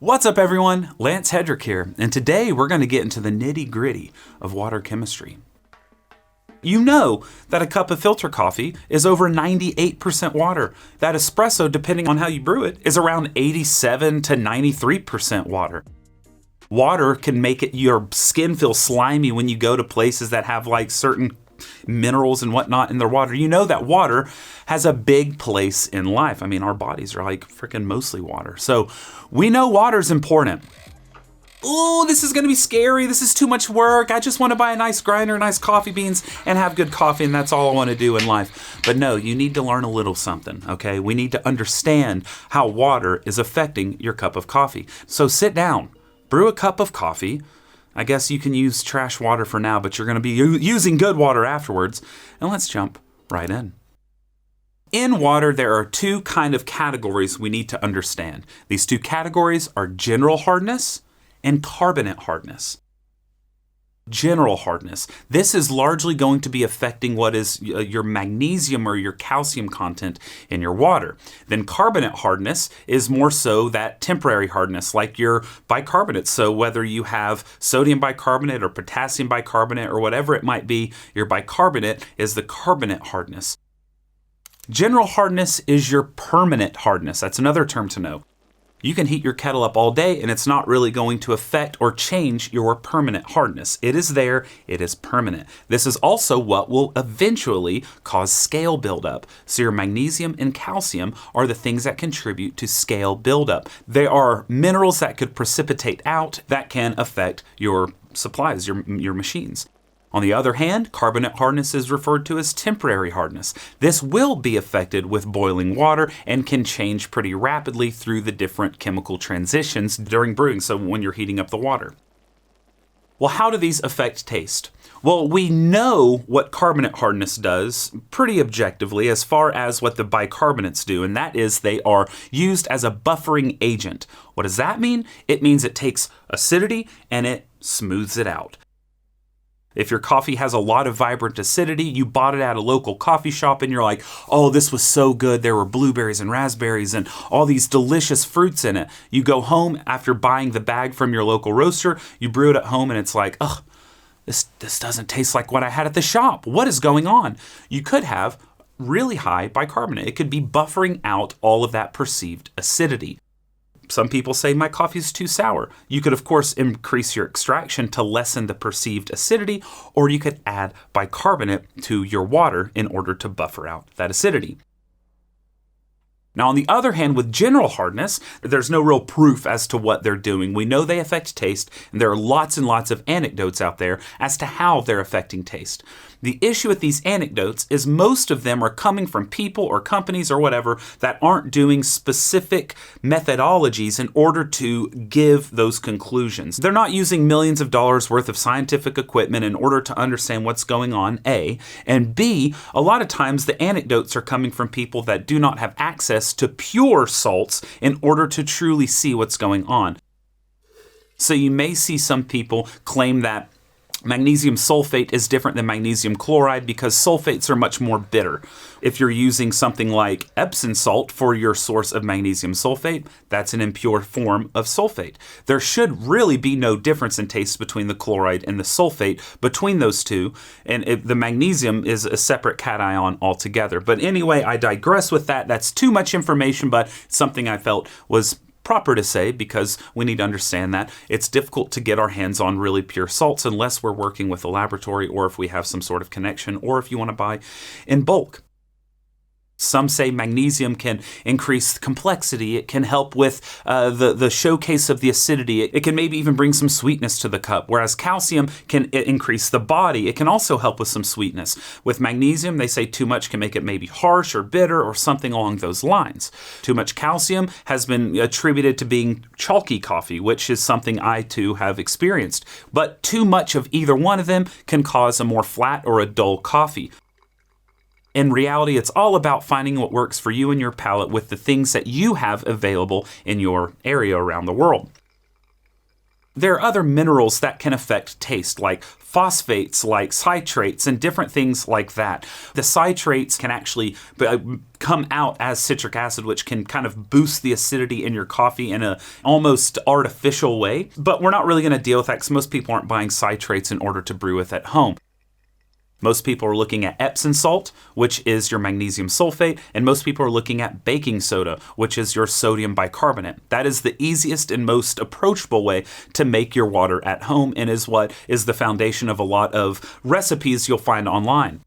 What's up everyone, Lance Hedrick here, and today we're going to get into the nitty-gritty of water chemistry. You know that a cup of filter coffee is over 98% water. That espresso, depending on how you brew it, is around 87 to 93% water. Water can make your skin feel slimy when you go to places that have like certain minerals and whatnot in their water. You know that water has a big place in life. I mean, our bodies are like freaking mostly water. So we know water's important. Oh, this is going to be scary. This is too much work. I just want to buy a nice grinder, nice coffee beans, and have good coffee, and that's all I want to do in life. But no, you need to learn a little something, okay? We need to understand how water is affecting your cup of coffee. So sit down, brew a cup of coffee. I guess you can use trash water for now, but you're going to be using good water afterwards. And let's jump right in. In water, there are two kind of categories we need to understand. These two categories are general hardness and carbonate hardness. General hardness. This is largely going to be affecting what is your magnesium or your calcium content in your water. Then carbonate hardness is more so that temporary hardness, like your bicarbonate. So whether you have sodium bicarbonate or potassium bicarbonate or whatever it might be, your bicarbonate is the carbonate hardness. General hardness is your permanent hardness. That's another term to know. You can heat your kettle up all day and it's not really going to affect or change your permanent hardness. It is there, it is permanent. This is also what will eventually cause scale buildup. So your magnesium and calcium are the things that contribute to scale buildup. They are minerals that could precipitate out that can affect your supplies, your machines. On the other hand, carbonate hardness is referred to as temporary hardness. This will be affected with boiling water and can change pretty rapidly through the different chemical transitions during brewing, so when you're heating up the water. Well, how do these affect taste? Well, we know what carbonate hardness does pretty objectively as far as what the bicarbonates do, and that is they are used as a buffering agent. What does that mean? It means it takes acidity and it smooths it out. If your coffee has a lot of vibrant acidity, you bought it at a local coffee shop and you're like, oh, this was so good. There were blueberries and raspberries and all these delicious fruits in it. You go home after buying the bag from your local roaster, you brew it at home and it's like, ugh, this doesn't taste like what I had at the shop. What is going on? You could have really high bicarbonate. It could be buffering out all of that perceived acidity. Some people say my coffee is too sour. You could, of course, increase your extraction to lessen the perceived acidity, or you could add bicarbonate to your water in order to buffer out that acidity. Now, on the other hand, with general hardness, there's no real proof as to what they're doing. We know they affect taste, and there are lots and lots of anecdotes out there as to how they're affecting taste. The issue with these anecdotes is most of them are coming from people or companies or whatever that aren't doing specific methodologies in order to give those conclusions. They're not using millions of dollars worth of scientific equipment in order to understand what's going on, A. And B, a lot of times the anecdotes are coming from people that do not have access to pure salts in order to truly see what's going on. So you may see some people claim that magnesium sulfate is different than magnesium chloride because sulfates are much more bitter. If you're using something like Epsom salt for your source of magnesium sulfate, that's an impure form of sulfate. There should really be no difference in taste between the chloride and the sulfate between those two, and the magnesium is a separate cation altogether. But anyway, I digress with that. That's too much information, but something I felt was proper to say because we need to understand that it's difficult to get our hands on really pure salts unless we're working with a laboratory or if we have some sort of connection or if you want to buy in bulk. Some say magnesium can increase complexity. It can help with the showcase of the acidity. It can maybe even bring some sweetness to the cup, whereas calcium can increase the body. It can also help with some sweetness. With magnesium, they say too much can make it maybe harsh or bitter or something along those lines. Too much calcium has been attributed to being chalky coffee, which is something I too have experienced. But too much of either one of them can cause a more flat or a dull coffee. In reality, it's all about finding what works for you and your palate with the things that you have available in your area around the world. There are other minerals that can affect taste, like phosphates, like citrates, and different things like that. The citrates can actually come out as citric acid, which can kind of boost the acidity in your coffee in a almost artificial way. But we're not really going to deal with that because most people aren't buying citrates in order to brew with at home. Most people are looking at Epsom salt, which is your magnesium sulfate, and most people are looking at baking soda, which is your sodium bicarbonate. That is the easiest and most approachable way to make your water at home, and is what is the foundation of a lot of recipes you'll find online.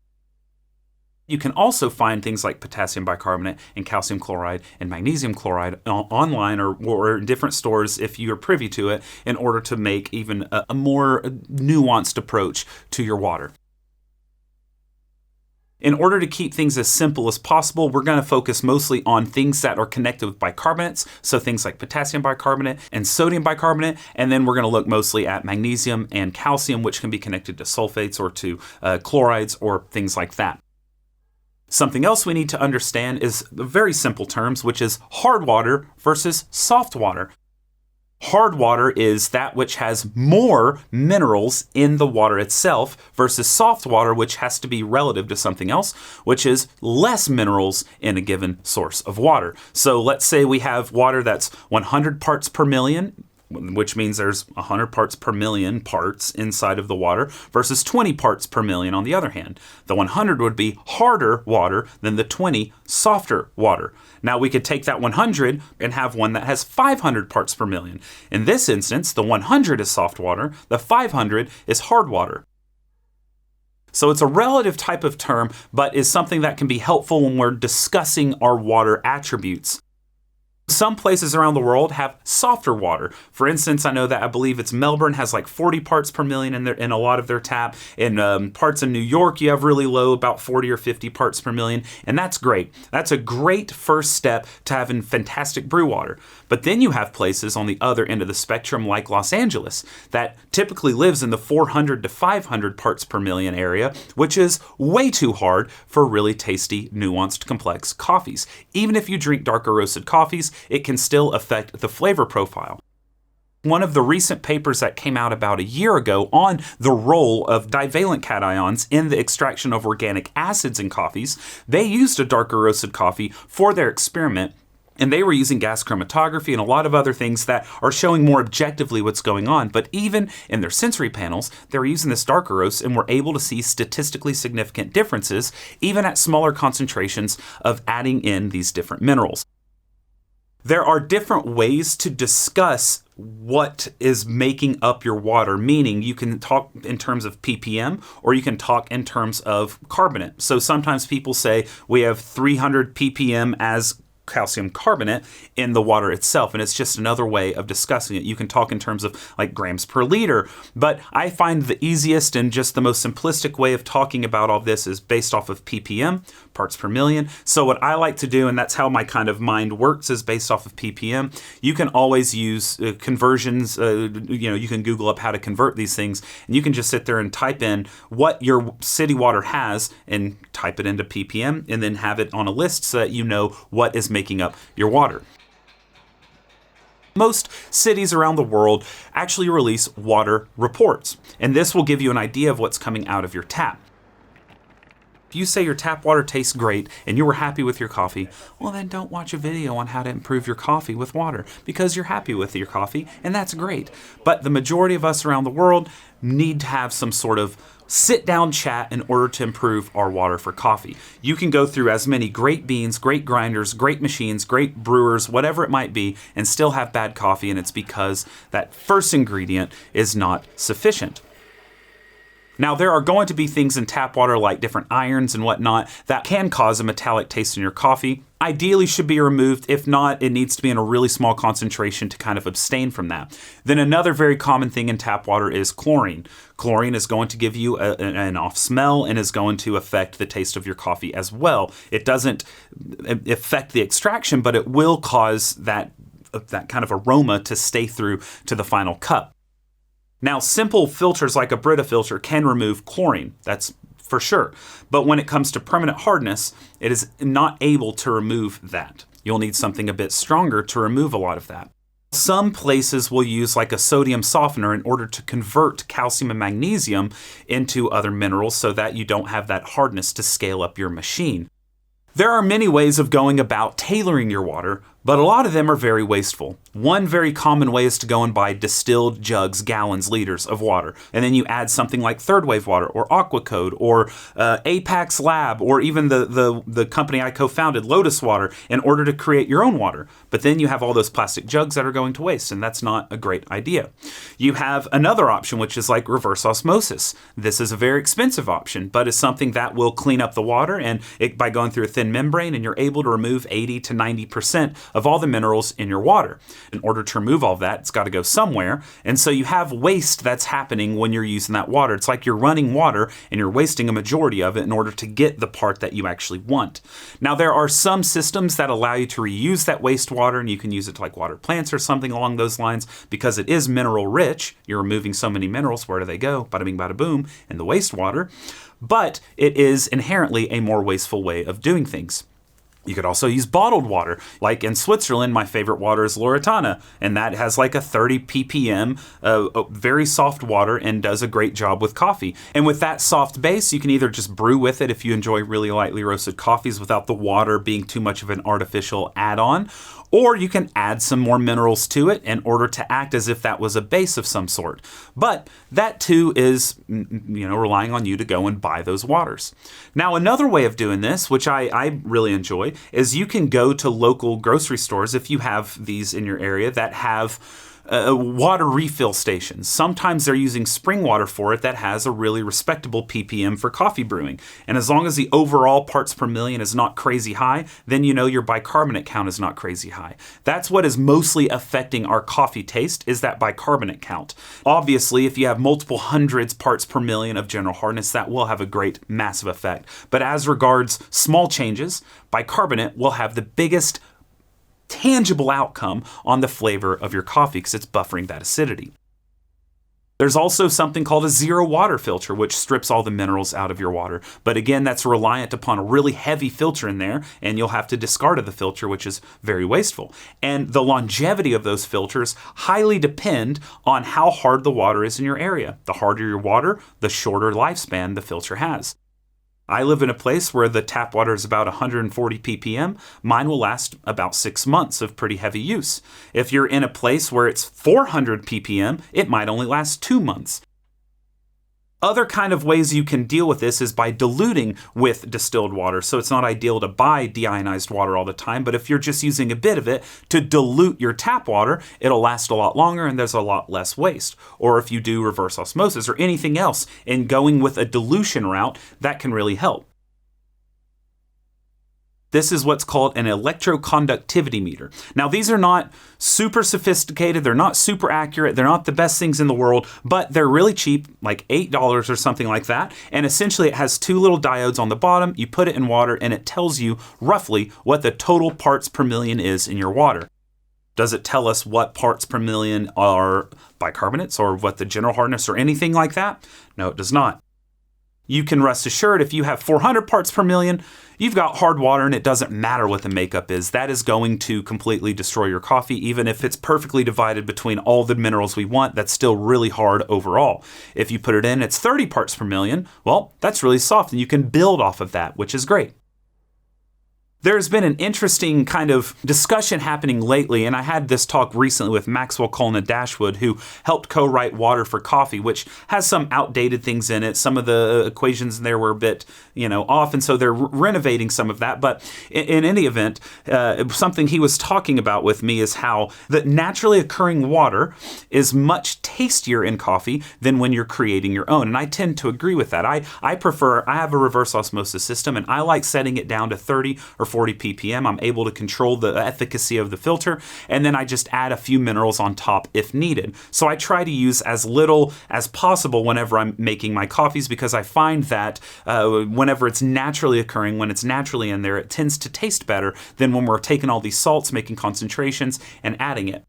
You can also find things like potassium bicarbonate and calcium chloride and magnesium chloride online or in different stores if you're privy to it, in order to make even a more nuanced approach to your water. In order to keep things as simple as possible, we're going to focus mostly on things that are connected with bicarbonates, so things like potassium bicarbonate and sodium bicarbonate, and then we're going to look mostly at magnesium and calcium, which can be connected to sulfates or to chlorides or things like that. Something else we need to understand is very simple terms, which is hard water versus soft water. Hard water is that which has more minerals in the water itself versus soft water, which has to be relative to something else, which is less minerals in a given source of water. So let's say we have water that's 100 parts per million, which means there's 100 parts per million parts inside of the water, versus 20 parts per million on the other hand. The 100 would be harder water than the 20 softer water. Now we could take that 100 and have one that has 500 parts per million. In this instance, the 100 is soft water, the 500 is hard water. So it's a relative type of term, but is something that can be helpful when we're discussing our water attributes. Some places around the world have softer water. For instance, I know that I believe it's Melbourne has like 40 parts per million in a lot of their tap. In parts of New York, you have really low, about 40 or 50 parts per million, and that's great. That's a great first step to having fantastic brew water. But then you have places on the other end of the spectrum like Los Angeles that typically lives in the 400 to 500 parts per million area, which is way too hard for really tasty, nuanced, complex coffees. Even if you drink darker roasted coffees, it can still affect the flavor profile. One of the recent papers that came out about a year ago on the role of divalent cations in the extraction of organic acids in coffees, they used a darker roasted coffee for their experiment. And they were using gas chromatography and a lot of other things that are showing more objectively what's going on. But even in their sensory panels, they were using this darker roast and were able to see statistically significant differences, even at smaller concentrations of adding in these different minerals. There are different ways to discuss what is making up your water, meaning you can talk in terms of ppm or you can talk in terms of carbonate. So sometimes people say we have 300 ppm as calcium carbonate in the water itself, and it's just another way of discussing it. You can talk in terms of like grams per liter, but I find the easiest and just the most simplistic way of talking about all this is based off of ppm, parts per million. So what I like to do, and that's how my kind of mind works, is based off of ppm. You can always use conversions. You can Google up how to convert these things, and you can just sit there and type in what your city water has and type it into ppm, and then have it on a list so that you know what is making up your water. Most cities around the world actually release water reports, and this will give you an idea of what's coming out of your tap. If you say your tap water tastes great and you were happy with your coffee, well then don't watch a video on how to improve your coffee with water, because you're happy with your coffee and that's great. But the majority of us around the world need to have some sort of sit-down chat in order to improve our water for coffee. You can go through as many great beans, great grinders, great machines, great brewers, whatever it might be, and still have bad coffee, and it's because that first ingredient is not sufficient. Now, there are going to be things in tap water like different irons and whatnot that can cause a metallic taste in your coffee. Ideally should be removed. If not, it needs to be in a really small concentration to kind of abstain from that. Then another very common thing in tap water is chlorine. Chlorine is going to give you an off smell and is going to affect the taste of your coffee as well. It doesn't affect the extraction, but it will cause that kind of aroma to stay through to the final cup. Now, simple filters like a Brita filter can remove chlorine, that's for sure. But when it comes to permanent hardness, it is not able to remove that. You'll need something a bit stronger to remove a lot of that. Some places will use like a sodium softener in order to convert calcium and magnesium into other minerals so that you don't have that hardness to scale up your machine. There are many ways of going about tailoring your water, but a lot of them are very wasteful. One very common way is to go and buy distilled jugs, gallons, liters of water, and then you add something like third wave water or Aqua Code or Apax Lab or even the company I co-founded, Lotus water, in order to create your own water. But then you have all those plastic jugs that are going to waste, and that's not a great idea. You have another option, which is like reverse osmosis. This is a very expensive option, but it's something that will clean up the water and by going through a thin membrane, and you're able to remove 80 to 90% of all the minerals in your water. In order to remove all that, it's got to go somewhere. And so you have waste that's happening when you're using that water. It's like you're running water and you're wasting a majority of it in order to get the part that you actually want. Now, there are some systems that allow you to reuse that wastewater, and you can use it to like water plants or something along those lines because it is mineral rich. You're removing so many minerals. Where do they go? Bada bing, bada boom, in the wastewater. But it is inherently a more wasteful way of doing things. You could also use bottled water. Like in Switzerland, my favorite water is Loretana, and that has like a 30 ppm, very soft water, and does a great job with coffee. And with that soft base, you can either just brew with it if you enjoy really lightly roasted coffees without the water being too much of an artificial add-on, or you can add some more minerals to it in order to act as if that was a base of some sort. But that too is, relying on you to go and buy those waters. Now, another way of doing this, which I really enjoy, is you can go to local grocery stores if you have these in your area that have water refill stations. Sometimes they're using spring water for it that has a really respectable ppm for coffee brewing. And as long as the overall parts per million is not crazy high, then you know your bicarbonate count is not crazy high. That's what is mostly affecting our coffee taste, is that bicarbonate count. Obviously, if you have multiple hundreds parts per million of general hardness, that will have a great massive effect. But as regards small changes, bicarbonate will have the biggest tangible outcome on the flavor of your coffee because it's buffering that acidity. There's also something called a zero water filter, which strips all the minerals out of your water. But again, that's reliant upon a really heavy filter in there, and you'll have to discard the filter, which is very wasteful. And the longevity of those filters highly depend on how hard the water is in your area. The harder your water, the shorter lifespan the filter has. I live in a place where the tap water is about 140 ppm. Mine will last about 6 months of pretty heavy use. If you're in a place where it's 400 ppm, it might only last 2 months. Other kind of ways you can deal with this is by diluting with distilled water. So it's not ideal to buy deionized water all the time, but if you're just using a bit of it to dilute your tap water, it'll last a lot longer and there's a lot less waste. Or if you do reverse osmosis or anything else and going with a dilution route, that can really help. This is what's called an electroconductivity meter. Now, these are not super sophisticated, they're not super accurate, they're not the best things in the world, but they're really cheap, like $8 or something like that. And essentially it has two little diodes on the bottom. You put it in water and it tells you roughly what the total parts per million is in your water. Does it tell us what parts per million are bicarbonates or what the general hardness or anything like that? No, it does not. You can rest assured if you have 400 parts per million, you've got hard water and it doesn't matter what the makeup is. That is going to completely destroy your coffee. Even if it's perfectly divided between all the minerals we want, that's still really hard overall. If you put it in, it's 30 parts per million. Well, that's really soft and you can build off of that, which is great. There's been an interesting kind of discussion happening lately, and I had this talk recently with Maxwell Colna Dashwood, who helped co-write Water for Coffee, which has some outdated things in it. Some of the equations in there were a bit, off, and so they're renovating some of that. But in any event, something he was talking about with me is how the naturally occurring water is much tastier in coffee than when you're creating your own. And I tend to agree with that. I have a reverse osmosis system, and I like setting it down to 30 or 40 ppm. I'm able to control the efficacy of the filter, and then I just add a few minerals on top if needed. So I try to use as little as possible whenever I'm making my coffees, because I find that whenever it's naturally occurring, when it's naturally in there, it tends to taste better than when we're taking all these salts, making concentrations, and adding it.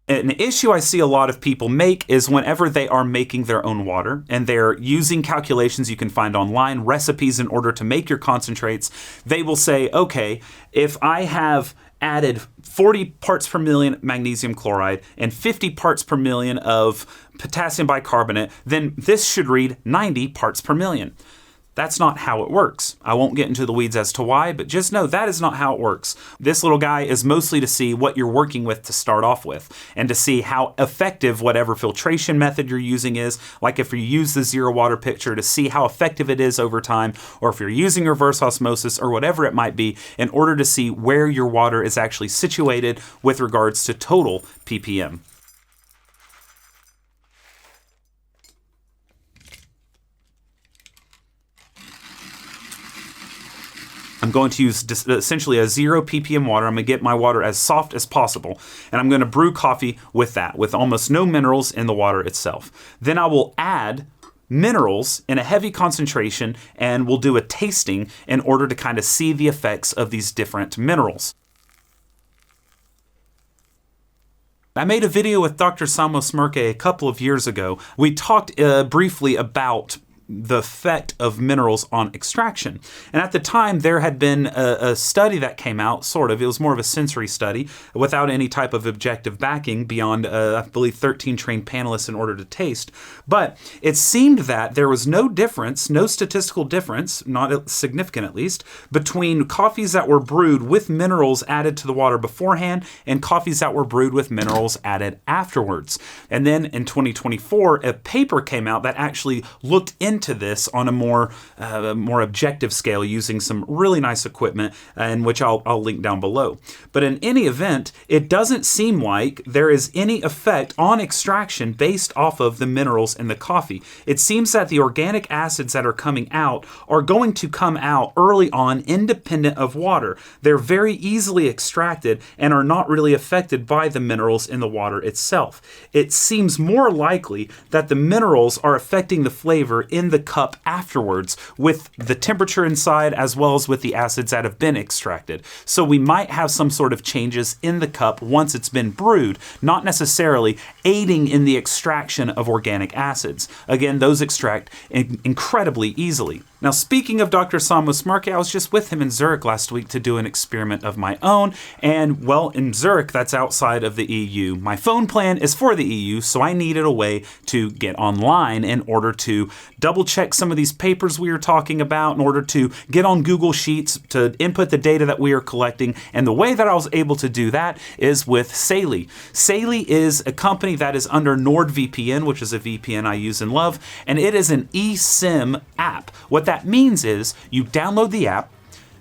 An issue I see a lot of people make is whenever they are making their own water and they're using calculations you can find online, recipes in order to make your concentrates, they will say, okay, if I have added 40 parts per million magnesium chloride and 50 parts per million of potassium bicarbonate, then this should read 90 parts per million. That's not how it works. I won't get into the weeds as to why, but just know that is not how it works. This little guy is mostly to see what you're working with to start off with, and to see how effective whatever filtration method you're using is, like if you use the zero water picture, to see how effective it is over time, or if you're using reverse osmosis or whatever it might be, in order to see where your water is actually situated with regards to total ppm. I'm going to use essentially a 0 ppm water. I'm going to get my water as soft as possible, and I'm going to brew coffee with that, with almost no minerals in the water itself. Then I will add minerals in a heavy concentration, and we'll do a tasting in order to kind of see the effects of these different minerals. I made a video with Dr. Samo Smirke a couple of years ago. We talked briefly about the effect of minerals on extraction. And at the time, there had been a study that came out, sort of. It was more of a sensory study without any type of objective backing beyond, I believe, 13 trained panelists in order to taste. But it seemed that there was no difference, no statistical difference, not significant at least, between coffees that were brewed with minerals added to the water beforehand and coffees that were brewed with minerals added afterwards. And then in 2024, a paper came out that actually looked into this on a more objective scale using some really nice equipment, in which I'll link down below. But in any event, it doesn't seem like there is any effect on extraction based off of the minerals in the coffee. It seems that the organic acids that are coming out are going to come out early on independent of water. They're very easily extracted and are not really affected by the minerals in the water itself. It seems more likely that the minerals are affecting the flavor in the cup afterwards, with the temperature inside as well as with the acids that have been extracted. So we might have some sort of changes in the cup once it's been brewed, not necessarily aiding in the extraction of organic acids. Again, those extract incredibly easily. Now, speaking of Dr. Samo Smirke, I was just with him in Zurich last week to do an experiment of my own, and well, in Zurich, that's outside of the EU. My phone plan is for the EU, so I needed a way to get online in order to double check some of these papers we were talking about, in order to get on Google Sheets to input the data that we are collecting. And the way that I was able to do that is with Saily. Saily is a company that is under NordVPN, which is a VPN I use and love, and it is an eSIM app. What that means is you download the app,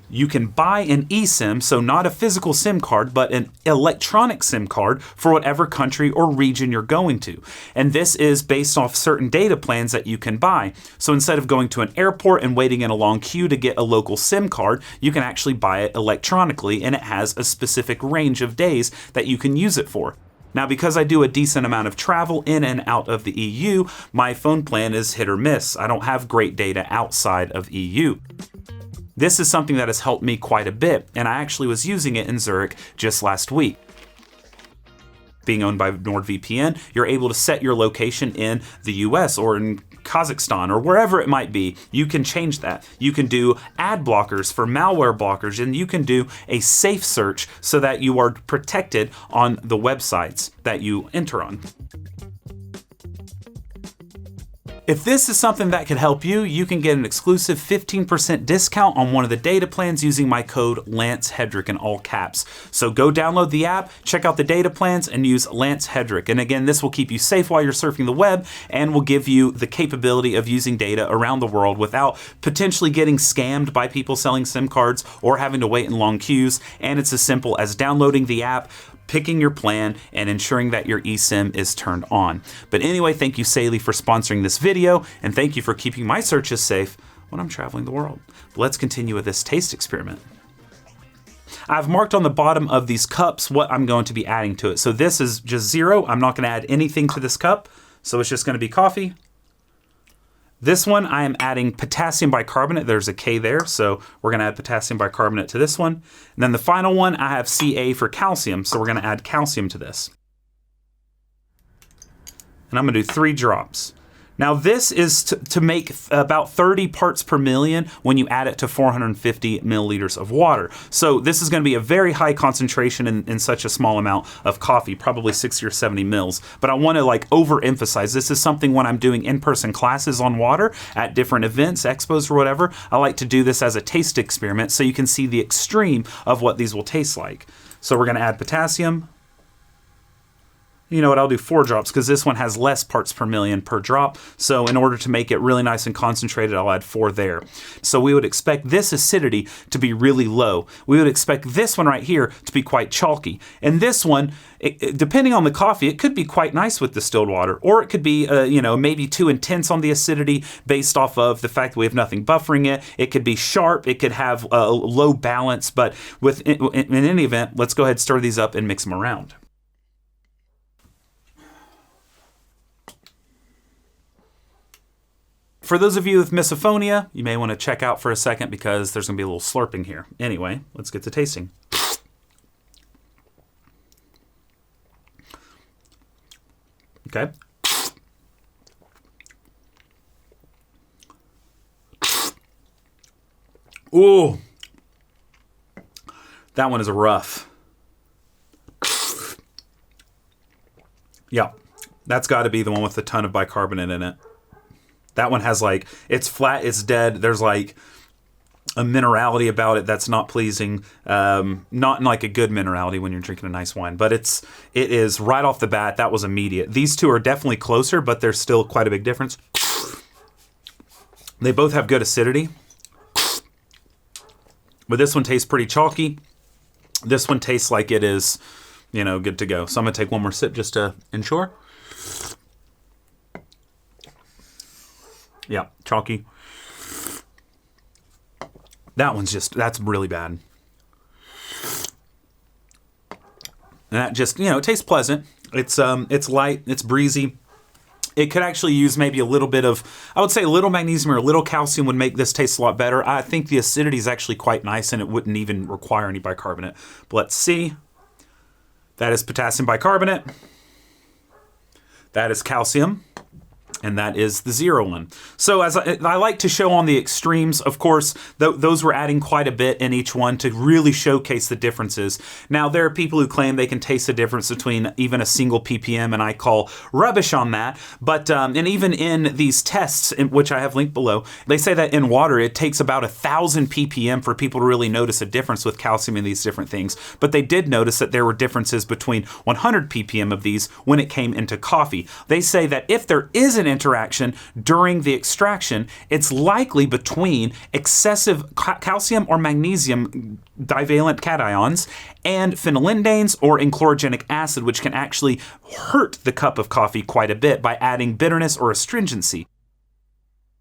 you can buy an eSIM, so not a physical SIM card, but an electronic SIM card for whatever country or region you're going to. And this is based off certain data plans that you can buy. So instead of going to an airport and waiting in a long queue to get a local SIM card, you can actually buy it electronically, and it has a specific range of days that you can use it for. Now, because I do a decent amount of travel in and out of the EU, my phone plan is hit or miss. I don't have great data outside of EU. This is something that has helped me quite a bit, and I actually was using it in Zurich just last week. Being owned by NordVPN, you're able to set your location in the US or in Kazakhstan or wherever it might be. You can change that. You can do ad blockers for malware blockers, and you can do a safe search so that you are protected on the websites that you enter on. If this is something that could help you, you can get an exclusive 15% discount on one of the data plans using my code Lance Hedrick in all caps. So go download the app, check out the data plans, and use Lance Hedrick. And again, this will keep you safe while you're surfing the web and will give you the capability of using data around the world without potentially getting scammed by people selling SIM cards or having to wait in long queues. And it's as simple as downloading the app, picking your plan, and ensuring that your eSIM is turned on. But anyway, thank you, Saily, for sponsoring this video, and thank you for keeping my searches safe when I'm traveling the world. But let's continue with this taste experiment. I've marked on the bottom of these cups what I'm going to be adding to it. So this is just 0. I'm not going to add anything to this cup, so it's just going to be coffee. This one, I am adding potassium bicarbonate. There's a K there, so we're going to add potassium bicarbonate to this one. And then the final one, I have Ca for calcium, so we're going to add calcium to this. And I'm going to do 3 drops. Now this is to make about 30 parts per million when you add it to 450 milliliters of water. So this is going to be a very high concentration in such a small amount of coffee, probably 60 or 70 mils. But I want to like overemphasize, this is something when I'm doing in-person classes on water at different events, expos or whatever, I like to do this as a taste experiment so you can see the extreme of what these will taste like. So we're going to add potassium. You know what, I'll do 4 drops because this one has less parts per million per drop. So in order to make it really nice and concentrated, I'll add 4 there. So we would expect this acidity to be really low. We would expect this one right here to be quite chalky. And this one, depending on the coffee, it could be quite nice with distilled water, or it could be, maybe too intense on the acidity based off of the fact that we have nothing buffering it. It could be sharp. It could have a low balance. But in any event, let's go ahead and stir these up and mix them around. For those of you with misophonia, you may want to check out for a second because there's going to be a little slurping here. Anyway, let's get to tasting. Okay. Ooh. That one is rough. Yeah, that's got to be the one with a ton of bicarbonate in it. That one has like, it's flat, it's dead. There's like a minerality about it that's not pleasing. Not in like a good minerality when you're drinking a nice wine, but it is right off the bat. That was immediate. These two are definitely closer, but there's still quite a big difference. They both have good acidity, but this one tastes pretty chalky. This one tastes like it is, good to go. So I'm gonna take one more sip just to ensure. Yeah, chalky. That's really bad. And that just, it tastes pleasant. It's light, it's breezy. It could actually use maybe a little bit of, I would say a little magnesium or a little calcium would make this taste a lot better. I think the acidity is actually quite nice and it wouldn't even require any bicarbonate. But let's see. That is potassium bicarbonate. That is calcium. And that is the 0 one. So as I like to show on the extremes, of course, those were adding quite a bit in each one to really showcase the differences. Now, there are people who claim they can taste the difference between even a single ppm, and I call rubbish on that. But and even in these tests, which I have linked below, they say that in water, it takes about 1,000 ppm for people to really notice a difference with calcium in these different things. But they did notice that there were differences between 100 ppm of these when it came into coffee. They say that if there is an interaction during the extraction, it's likely between excessive calcium or magnesium divalent cations and phenylendanes or chlorogenic acid, which can actually hurt the cup of coffee quite a bit by adding bitterness or astringency.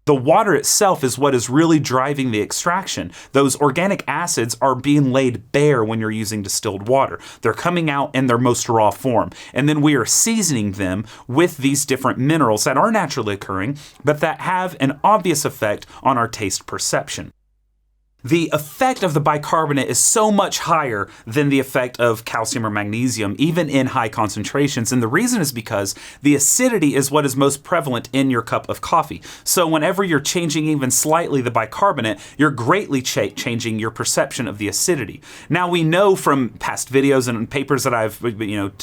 The water itself is what is really driving the extraction. Those organic acids are being laid bare when you're using distilled water. They're coming out in their most raw form. And then we are seasoning them with these different minerals that are naturally occurring, but that have an obvious effect on our taste perception. The effect of the bicarbonate is so much higher than the effect of calcium or magnesium, even in high concentrations. And the reason is because the acidity is what is most prevalent in your cup of coffee. So whenever you're changing even slightly the bicarbonate, you're greatly changing your perception of the acidity. Now, we know from past videos and papers that I've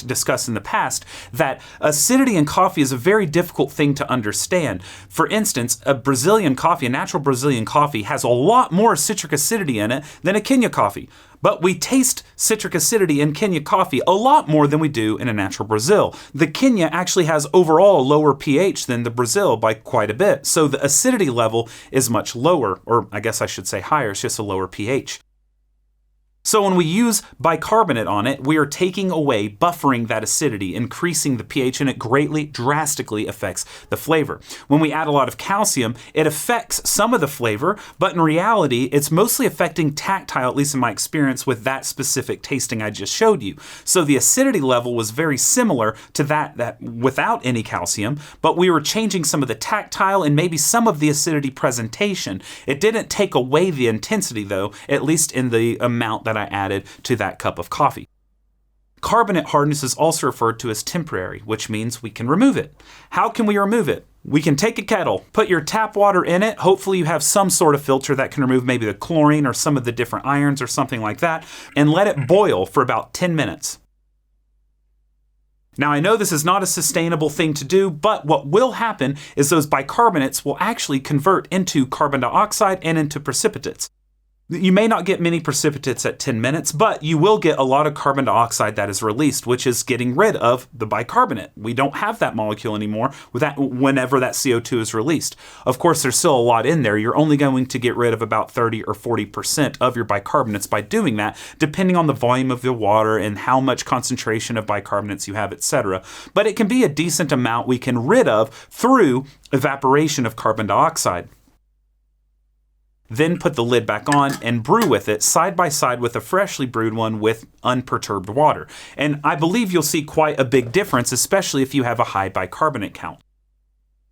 discussed in the past that acidity in coffee is a very difficult thing to understand. For instance, a natural Brazilian coffee has a lot more citric acidity in it than a Kenya coffee. But we taste citric acidity in Kenya coffee a lot more than we do in a natural Brazil. The Kenya actually has overall a lower pH than the Brazil by quite a bit. So the acidity level is much lower, or I guess I should say higher, it's just a lower pH. So when we use bicarbonate on it, we are taking away, buffering that acidity, increasing the pH, and it greatly, drastically affects the flavor. When we add a lot of calcium, it affects some of the flavor, but in reality, it's mostly affecting tactile, at least in my experience with that specific tasting I just showed you. So the acidity level was very similar to that without any calcium, but we were changing some of the tactile and maybe some of the acidity presentation. It didn't take away the intensity though, at least in the amount that I added to that cup of coffee. Carbonate hardness is also referred to as temporary, which means we can remove it. How can we remove it? We can take a kettle, put your tap water in it. Hopefully you have some sort of filter that can remove maybe the chlorine or some of the different irons or something like that, and let it boil for about 10 minutes. Now, I know this is not a sustainable thing to do, but what will happen is those bicarbonates will actually convert into carbon dioxide and into precipitates. You may not get many precipitates at 10 minutes, but you will get a lot of carbon dioxide that is released, which is getting rid of the bicarbonate. We don't have that molecule anymore whenever that CO2 is released. Of course, there's still a lot in there. You're only going to get rid of about 30 or 40% of your bicarbonates by doing that, depending on the volume of your water and how much concentration of bicarbonates you have, etc. But it can be a decent amount we can rid of through evaporation of carbon dioxide. Then put the lid back on and brew with it side by side with a freshly brewed one with unperturbed water. And I believe you'll see quite a big difference, especially if you have a high bicarbonate count.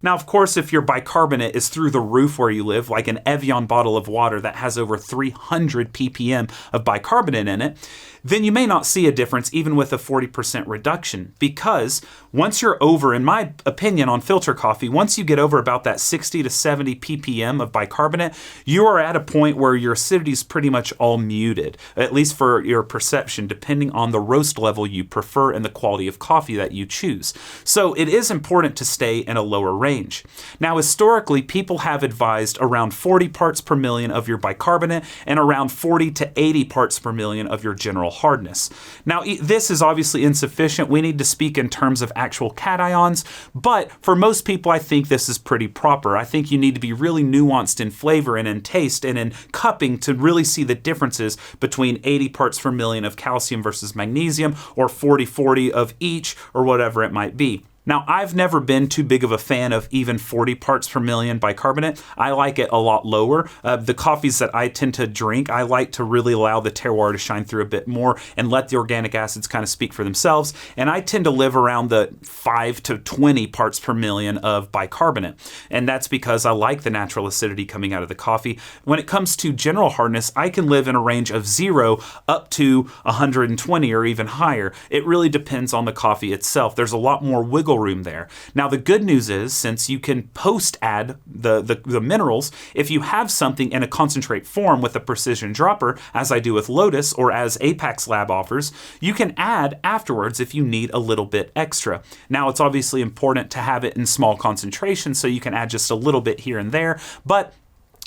Now, of course, if your bicarbonate is through the roof where you live, like an Evian bottle of water that has over 300 ppm of bicarbonate in it, then you may not see a difference even with a 40% reduction, because once you're over, in my opinion on filter coffee, once you get over about that 60 to 70 ppm of bicarbonate, you are at a point where your acidity is pretty much all muted, at least for your perception, depending on the roast level you prefer and the quality of coffee that you choose. So it is important to stay in a lower range. Now, historically, people have advised around 40 parts per million of your bicarbonate and around 40 to 80 parts per million of your general hardness. Now, this is obviously insufficient. We need to speak in terms of actual cations, but for most people, I think this is pretty proper. I think you need to be really nuanced in flavor and in taste and in cupping to really see the differences between 80 parts per million of calcium versus magnesium, or 40-40 of each, or whatever it might be. Now, I've never been too big of a fan of even 40 parts per million bicarbonate. I like it a lot lower. The coffees that I tend to drink, I like to really allow the terroir to shine through a bit more and let the organic acids kind of speak for themselves. And I tend to live around the 5 to 20 parts per million of bicarbonate. And that's because I like the natural acidity coming out of the coffee. When it comes to general hardness, I can live in a range of 0 up to 120 or even higher. It really depends on the coffee itself. There's a lot more wiggle room there. Now, the good news is, since you can post-add the minerals, if you have something in a concentrate form with a precision dropper, as I do with Lotus or as Apax Lab offers, you can add afterwards if you need a little bit extra. Now, it's obviously important to have it in small concentrations, so you can add just a little bit here and there, but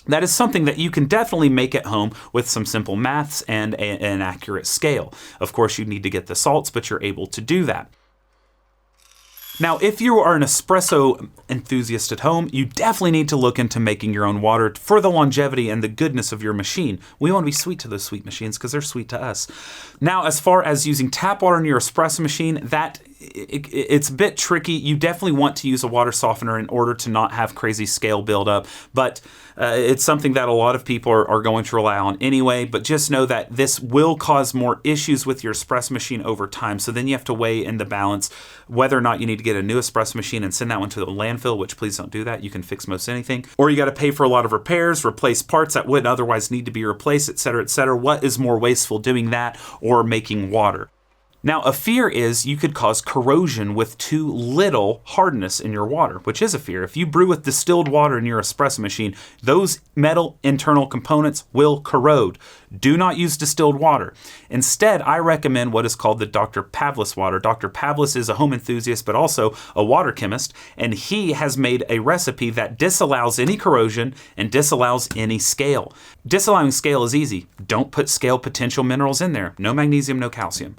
that is something that you can definitely make at home with some simple maths and an accurate scale. Of course, you need to get the salts, but you're able to do that. Now, if you are an espresso enthusiast at home, you definitely need to look into making your own water for the longevity and the goodness of your machine. We want to be sweet to those sweet machines because they're sweet to us. Now, as far as using tap water in your espresso machine, it's a bit tricky. You definitely want to use a water softener in order to not have crazy scale buildup, but it's something that a lot of people are going to rely on anyway. But just know that this will cause more issues with your espresso machine over time. So then you have to weigh in the balance whether or not you need to get a new espresso machine and send that one to the landfill, which please don't do that. You can fix most anything. Or you got to pay for a lot of repairs, replace parts that wouldn't otherwise need to be replaced, etc., etc. What is more wasteful, doing that or making water? Now, a fear is you could cause corrosion with too little hardness in your water, which is a fear. If you brew with distilled water in your espresso machine, those metal internal components will corrode. Do not use distilled water. Instead, I recommend what is called the Dr. Pavlis water. Dr. Pavlis is a home enthusiast, but also a water chemist, and he has made a recipe that disallows any corrosion and disallows any scale. Disallowing scale is easy. Don't put scale potential minerals in there. No magnesium, no calcium.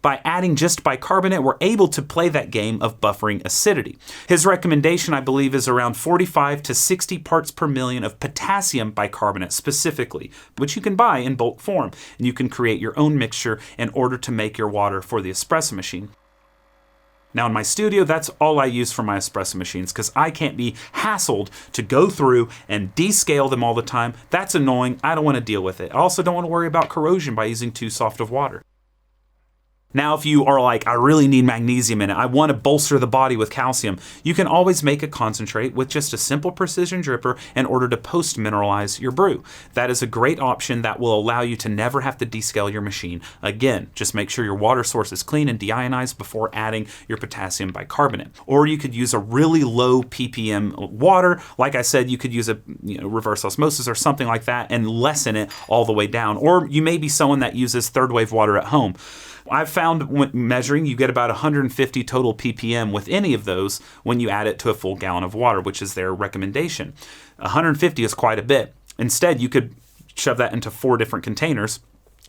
By adding just bicarbonate, we're able to play that game of buffering acidity. His recommendation, I believe, is around 45 to 60 parts per million of potassium bicarbonate specifically, which you can buy in bulk form. And you can create your own mixture in order to make your water for the espresso machine. Now in my studio, that's all I use for my espresso machines because I can't be hassled to go through and descale them all the time. That's annoying. I don't want to deal with it. I also don't want to worry about corrosion by using too soft of water. Now, if you are like, I really need magnesium in it, I want to bolster the body with calcium, you can always make a concentrate with just a simple precision dripper in order to post-mineralize your brew. That is a great option that will allow you to never have to descale your machine. Again, just make sure your water source is clean and deionized before adding your potassium bicarbonate. Or you could use a really low ppm water. Like I said, you could use a reverse osmosis or something like that and lessen it all the way down. Or you may be someone that uses third wave water at home. I've found when measuring, you get about 150 total ppm with any of those when you add it to a full gallon of water, which is their recommendation. 150 is quite a bit. Instead, you could shove that into 4 different containers,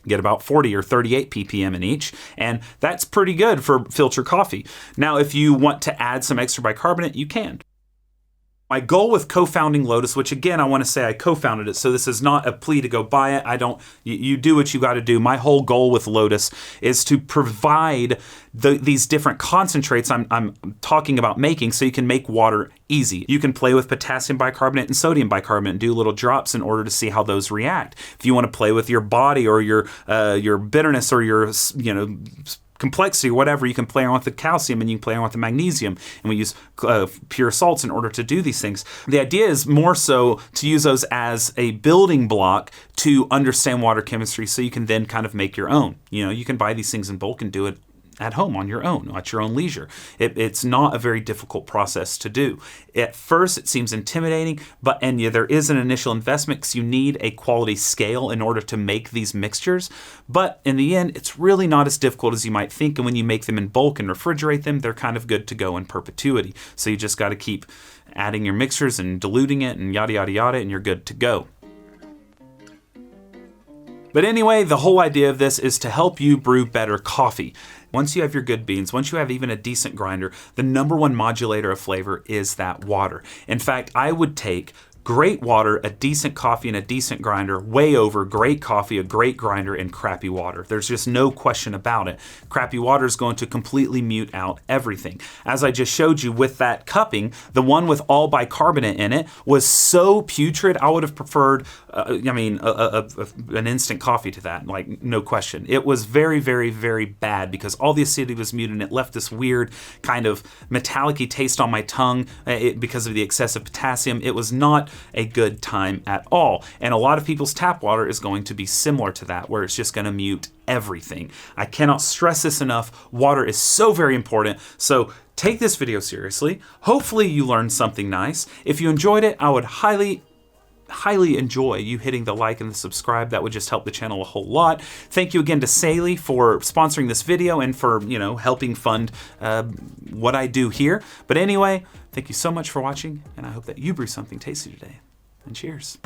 get about 40 or 38 ppm in each, and that's pretty good for filter coffee. Now, if you want to add some extra bicarbonate, you can. My goal with co-founding Lotus, which again, I want to say I co-founded it, so this is not a plea to go buy it. You do what you got to do. My whole goal with Lotus is to provide these different concentrates I'm talking about making so you can make water easy. You can play with potassium bicarbonate and sodium bicarbonate and do little drops in order to see how those react. If you want to play with your body or your bitterness or your complexity or whatever, you can play around with the calcium and you can play around with the magnesium, and we use pure salts in order to do these things. The idea is more so to use those as a building block to understand water chemistry so you can then kind of make your own. You can buy these things in bulk and do it at home on your own, at your own leisure. It's not a very difficult process to do. At first, it seems intimidating, and there is an initial investment because you need a quality scale in order to make these mixtures. But in the end, it's really not as difficult as you might think. And when you make them in bulk and refrigerate them, they're kind of good to go in perpetuity. So you just got to keep adding your mixtures and diluting it and yada, yada, yada, and you're good to go. But anyway, the whole idea of this is to help you brew better coffee. Once you have your good beans, once you have even a decent grinder, the #1 modulator of flavor is that water. In fact, I would take great water, a decent coffee, and a decent grinder way over great coffee, a great grinder, and crappy water. There's just no question about it. Crappy water is going to completely mute out everything. As I just showed you with that cupping, the one with all bicarbonate in it was so putrid, I would have preferred, an instant coffee to that, like no question. It was very, very, very bad because all the acidity was muted and it left this weird kind of metallic-y taste on my tongue because of the excessive potassium. It was not a good time at all. And a lot of people's tap water is going to be similar to that, where it's just going to mute everything. I cannot stress this enough. Water is so very important. So take this video seriously. Hopefully you learned something nice. If you enjoyed it, I would highly enjoy you hitting the like and the subscribe. That would just help the channel a whole lot. Thank you again to Saily for sponsoring this video and for, helping fund what I do here. But anyway, thank you so much for watching, and I hope that you brew something tasty today. And cheers.